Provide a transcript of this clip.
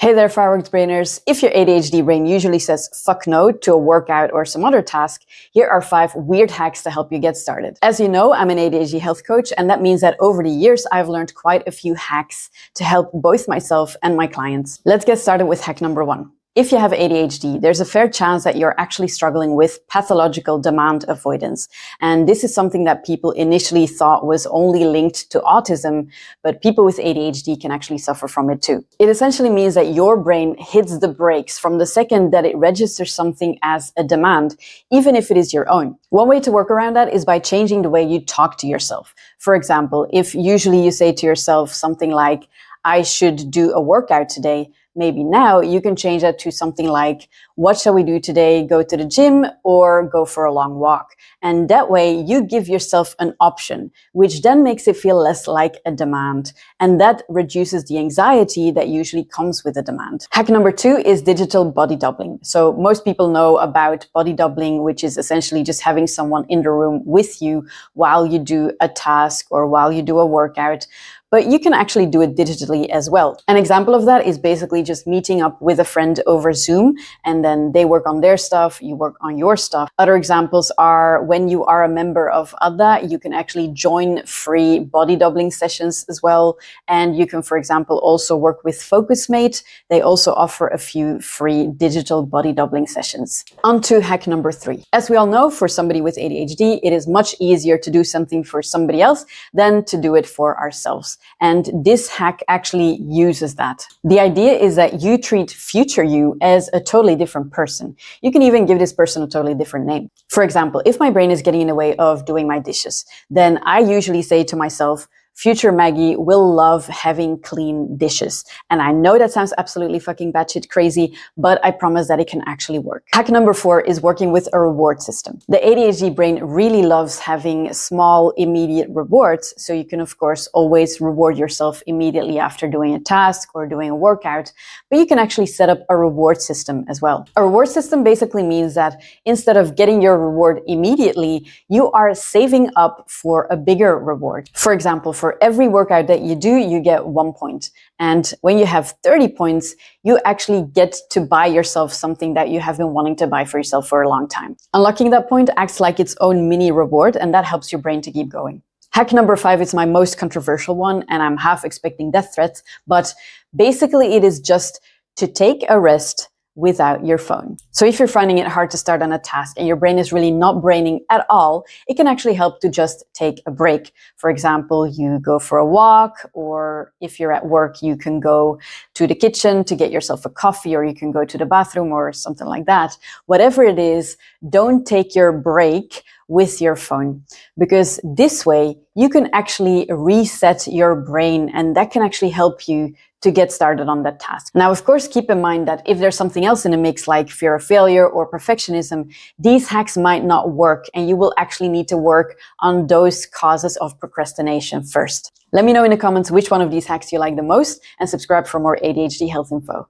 Hey there, fireworks brainers. If your ADHD brain usually says fuck no to a workout or some other task, here are 5 weird hacks to help you get started. As you know, I'm an ADHD health coach, and that means that over the years, I've learned quite a few hacks to help both myself and my clients. Let's get started with hack number 1. If you have ADHD, there's a fair chance that you're actually struggling with pathological demand avoidance. And this is something that people initially thought was only linked to autism, but people with ADHD can actually suffer from it too. It essentially means that your brain hits the brakes from the second that it registers something as a demand, even if it is your own. One way to work around that is by changing the way you talk to yourself. For example, if usually you say to yourself something like, I should do a workout today, maybe now you can change that to something like, what shall we do today? Go to the gym or go for a long walk? And that way you give yourself an option, which then makes it feel less like a demand. And that reduces the anxiety that usually comes with a demand. Hack number 2 is digital body doubling. So most people know about body doubling, which is essentially just having someone in the room with you while you do a task or while you do a workout. But you can actually do it digitally as well. An example of that is basically just meeting up with a friend over Zoom, and then they work on their stuff, you work on your stuff. Other examples are when you are a member of ADA, you can actually join free body doubling sessions as well. And you can, for example, also work with FocusMate. They also offer a few free digital body doubling sessions. On to hack number 3. As we all know, for somebody with ADHD, it is much easier to do something for somebody else than to do it for ourselves. And this hack actually uses that. The idea is that you treat future you as a totally different person. You can even give this person a totally different name. For example, if my brain is getting in the way of doing my dishes, then I usually say to myself, future Maggie will love having clean dishes. And I know that sounds absolutely fucking batshit crazy, but I promise that it can actually work. Hack number 4 is working with a reward system. The ADHD brain really loves having small, immediate rewards. So you can, of course, always reward yourself immediately after doing a task or doing a workout, but you can actually set up a reward system as well. A reward system basically means that instead of getting your reward immediately, you are saving up for a bigger reward. For example, for every workout that you do, you get 1 point. And when you have 30 points, you actually get to buy yourself something that you have been wanting to buy for yourself for a long time. Unlocking that point acts like its own mini reward, and that helps your brain to keep going. Hack number 5 is my most controversial one, and I'm half expecting death threats, but basically it is just to take a rest without your phone. So if you're finding it hard to start on a task and your brain is really not braining at all, it can actually help to just take a break. For example, you go for a walk, or if you're at work, you can go to the kitchen to get yourself a coffee, or you can go to the bathroom or something like that. Whatever it is, don't take your break with your phone, because this way you can actually reset your brain, and that can actually help you to get started on that task. Now, of course, keep in mind that if there's something else in the mix, like fear of failure or perfectionism, these hacks might not work, and you will actually need to work on those causes of procrastination first. Let me know in the comments which one of these hacks you like the most, and subscribe for more ADHD health info.